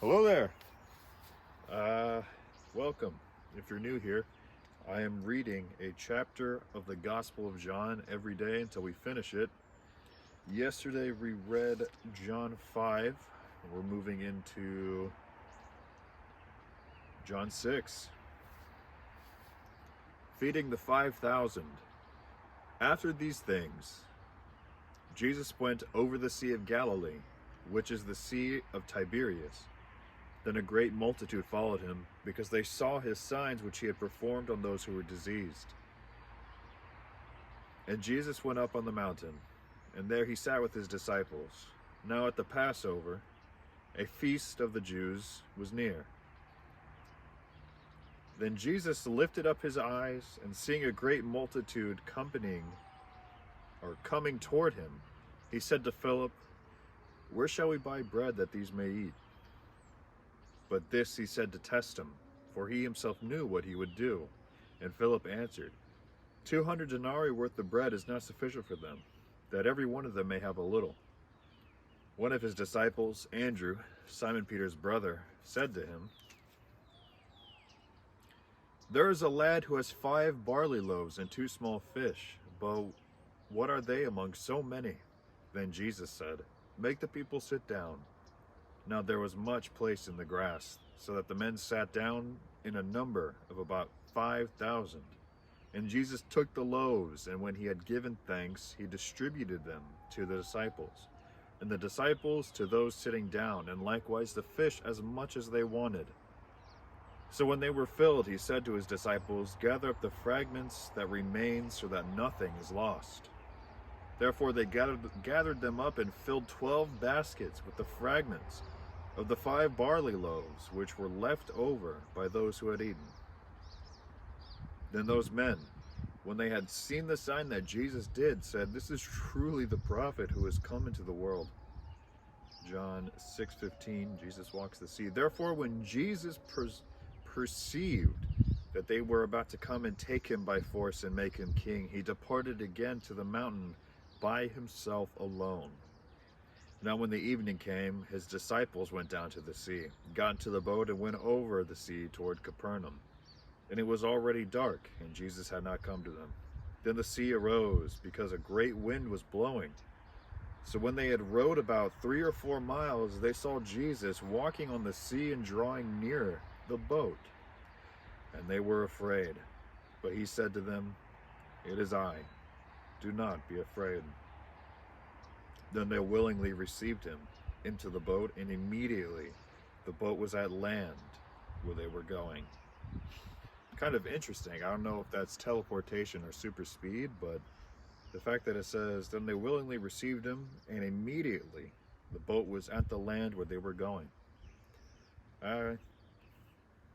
Hello there. Welcome. If you're new here, I am reading a chapter of the Gospel of John every day until we finish it. Yesterday we read John 5. We're moving into John 6. Feeding the 5,000. After these things, Jesus went over the Sea of Galilee, which is the Sea of Tiberias. Then a great multitude followed him, because they saw his signs which he had performed on those who were diseased. And Jesus went up on the mountain, and there he sat with his disciples. Now at the Passover, a feast of the Jews was near. Then Jesus lifted up his eyes, and seeing a great multitude coming toward him, he said to Philip, "Where shall we buy bread that these may eat?" But this he said to test him, for he himself knew what he would do. And Philip answered, 200 denarii worth of bread is not sufficient for them, that every one of them may have a little. One of his disciples, Andrew, Simon Peter's brother, said to him, "There is a lad who has 5 barley loaves and 2 small fish, but what are they among so many?" Then Jesus said, "Make the people sit down." Now there was much place in the grass, so that the men sat down in a number of about 5,000. And Jesus took the loaves, and when he had given thanks, he distributed them to the disciples, and the disciples to those sitting down, and likewise the fish as much as they wanted. So when they were filled, he said to his disciples, "Gather up the fragments that remain, so that nothing is lost." Therefore they gathered them up and filled 12 baskets with the fragments of the 5 barley loaves, which were left over by those who had eaten. Then those men, when they had seen the sign that Jesus did, said, "This is truly the prophet who has come into the world." John 6:15, Jesus walks the sea. Therefore, when Jesus perceived that they were about to come and take him by force and make him king, he departed again to the mountain by himself alone. Now when the evening came, his disciples went down to the sea, got into the boat, and went over the sea toward Capernaum. And it was already dark, and Jesus had not come to them. Then the sea arose, because a great wind was blowing. So when they had rowed about 3 or 4 miles, they saw Jesus walking on the sea and drawing near the boat. And they were afraid. But he said to them, "It is I. Do not be afraid." Then they willingly received him into the boat, and immediately the boat was at land where they were going. Kind of interesting. I don't know if that's teleportation or super speed, but the fact that it says, then they willingly received him, and immediately the boat was at the land where they were going. I'm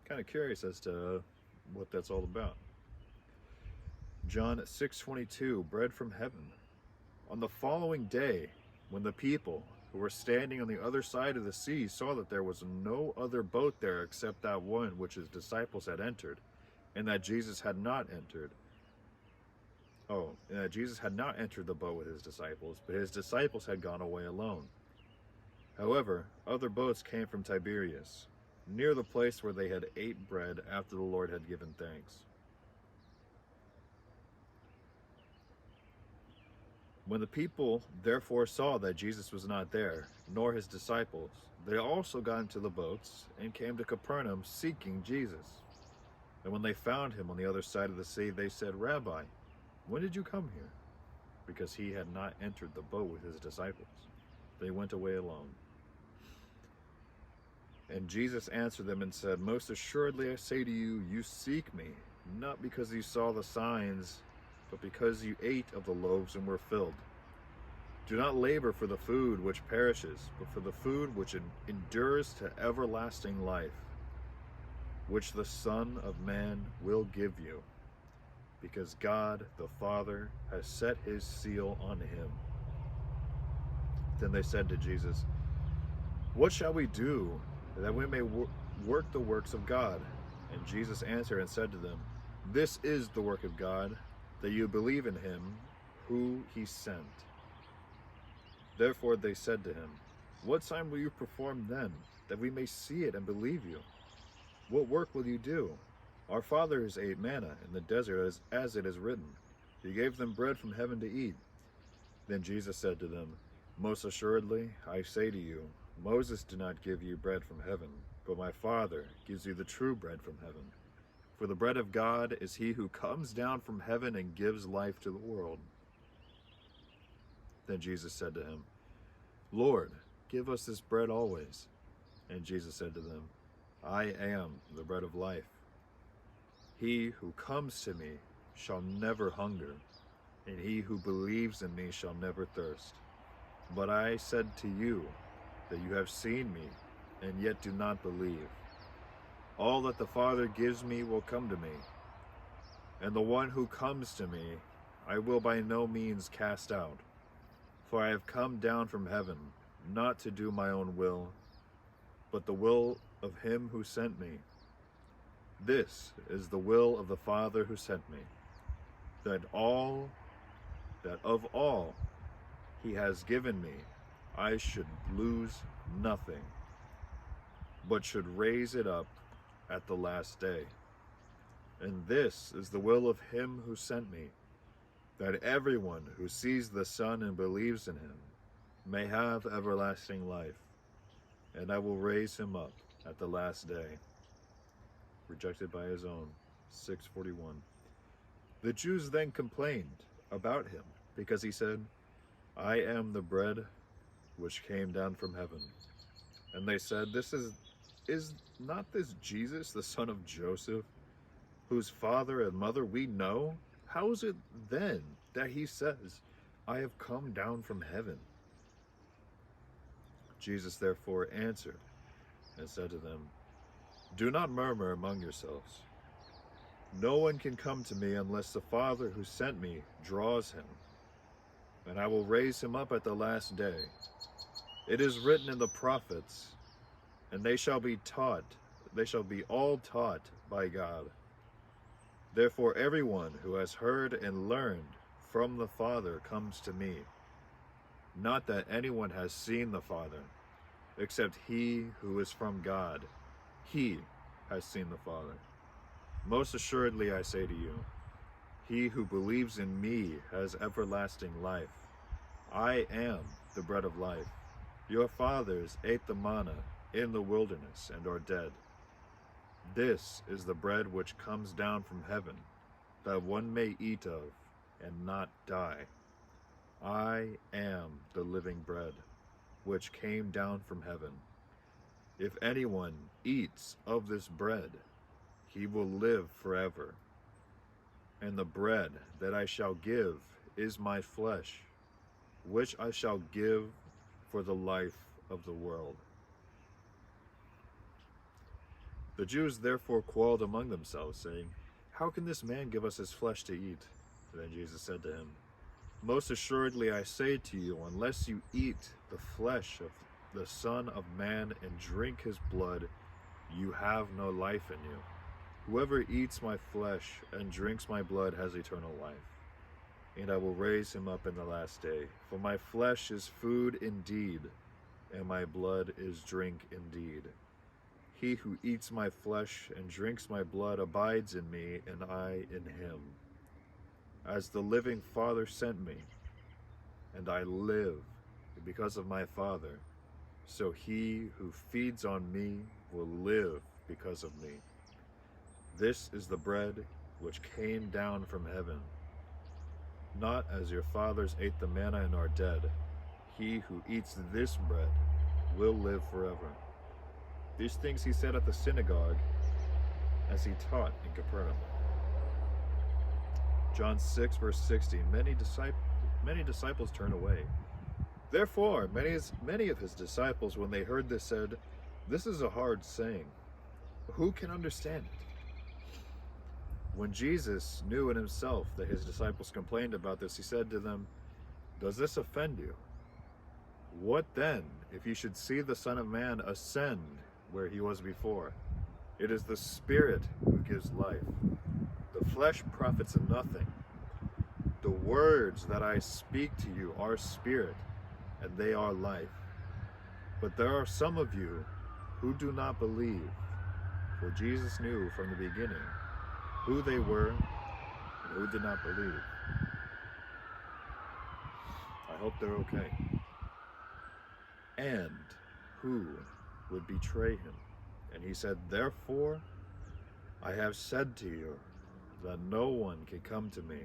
kind of curious as to what that's all about. John 6:22, bread from heaven. On the following day, when the people who were standing on the other side of the sea saw that there was no other boat there except that one which his disciples had entered, and that Jesus had not entered. Jesus had not entered the boat with his disciples, but his disciples had gone away alone. However, other boats came from Tiberias, near the place where they had ate bread after the Lord had given thanks. When the people therefore saw that Jesus was not there, nor his disciples, they also got into the boats and came to Capernaum seeking Jesus. And when they found him on the other side of the sea, they said, "Rabbi, when did you come here?" Because he had not entered the boat with his disciples. They went away alone. And Jesus answered them and said, "Most assuredly I say to you, you seek me, not because you saw the signs, but because you ate of the loaves and were filled. Do not labor for the food which perishes, but for the food which endures to everlasting life, which the Son of Man will give you, because God the Father has set his seal on him." Then they said to Jesus, "What shall we do that we may work the works of God?" And Jesus answered and said to them, "This is the work of God, that you believe in him who he sent." Therefore they said to him, What sign will you perform then, that we may see it and believe you? What work will you do? Our fathers ate manna in the desert, as it is written. He gave them bread from heaven to eat. Then Jesus said to them, Most assuredly, I say to you, Moses did not give you bread from heaven, but my Father gives you the true bread from heaven. For the bread of God is he who comes down from heaven and gives life to the world. Then Jesus said to him, Lord, give us this bread always. And Jesus said to them, I am the bread of life. He who comes to me shall never hunger, and he who believes in me shall never thirst. But I said to you that you have seen me, and yet do not believe. All that the Father gives me will come to me, and the one who comes to me I will by no means cast out. For I have come down from heaven, not to do my own will, but the will of him who sent me. This is the will of the Father who sent me, that of all he has given me, I should lose nothing, but should raise it up at the last day. And this is the will of him who sent me, that everyone who sees the Son and believes in him may have everlasting life, and I will raise him up at the last day. Rejected by his own. 6:41. The Jews then complained about him, because he said, I am the bread which came down from heaven. And they said, Is not this Jesus, the son of Joseph, whose father and mother we know? How is it then that he says, I have come down from heaven? Jesus therefore answered and said to them, Do not murmur among yourselves. No one can come to me unless the Father who sent me draws him, and I will raise him up at the last day. It is written in the prophets, and they shall be all taught by God. Therefore everyone who has heard and learned from the Father comes to me. Not that anyone has seen the Father, except he who is from God. He has seen the Father. Most assuredly I say to you, he who believes in me has everlasting life. I am the bread of life. Your fathers ate the manna in the wilderness and are dead. This is the bread which comes down from heaven, that one may eat of and not die. I am the living bread, which came down from heaven. If anyone eats of this bread, he will live forever. And the bread that I shall give is my flesh, which I shall give for the life of the world. The Jews therefore quarreled among themselves, saying, How can this man give us his flesh to eat? Then Jesus said to him, Most assuredly I say to you, unless you eat the flesh of the Son of Man and drink his blood, you have no life in you. Whoever eats my flesh and drinks my blood has eternal life, and I will raise him up in the last day. For my flesh is food indeed, and my blood is drink indeed. He who eats my flesh and drinks my blood abides in me, and I in him. As the living Father sent me, and I live because of my Father, so he who feeds on me will live because of me. This is the bread which came down from heaven. Not as your fathers ate the manna and are dead. He who eats this bread will live forever. These things he said at the synagogue as he taught in Capernaum. John 6, verse 16. Many disciples turned away. Therefore, many of his disciples, when they heard this, said, This is a hard saying. Who can understand it? When Jesus knew in himself that his disciples complained about this, he said to them, Does this offend you? What then, if you should see the Son of Man ascend where he was before? It is the Spirit who gives life. The flesh profits nothing. The words that I speak to you are spirit, and they are life. But there are some of you who do not believe, for Jesus knew from the beginning who they were and who did not believe. I hope they're okay. And who would betray him? And he said, therefore, I have said to you that no one can come to me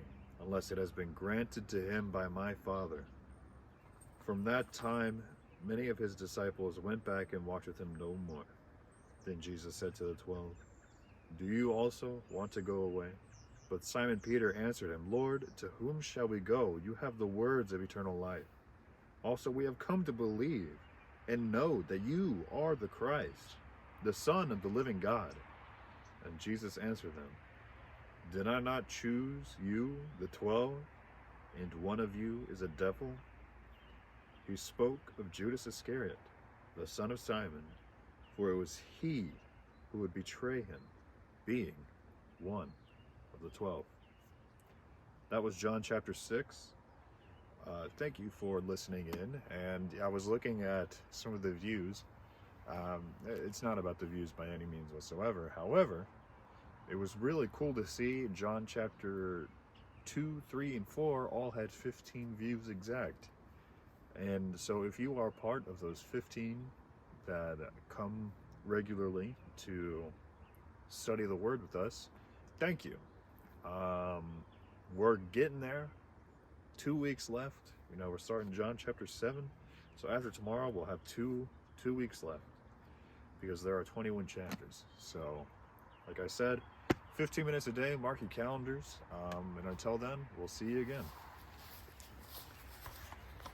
unless it has been granted to him by my Father. From that time, many of his disciples went back and walked with him no more. Then Jesus said to the 12, do you also want to go away? But Simon Peter answered him, Lord, to whom shall we go? You have the words of eternal life. Also, we have come to believe and know that you are the Christ, the Son of the living God. And Jesus answered them, did I not choose you, the 12, and one of you is a devil? He spoke of Judas Iscariot, the son of Simon, for it was he who would betray him, being one of the 12. That was John chapter 6. Thank you for listening in. And I was looking at some of the views. It's not about the views by any means whatsoever. However, it was really cool to see John chapter 2, 3, and 4 all had 15 views exact. And so if you are part of those 15 that come regularly to study the Word with us, thank you. We're getting there. 2 weeks left. We're starting John chapter 7. So after tomorrow, we'll have two weeks left because there are 21 chapters. So, like I said, 15 minutes a day, mark your calendars. And until then, we'll see you again.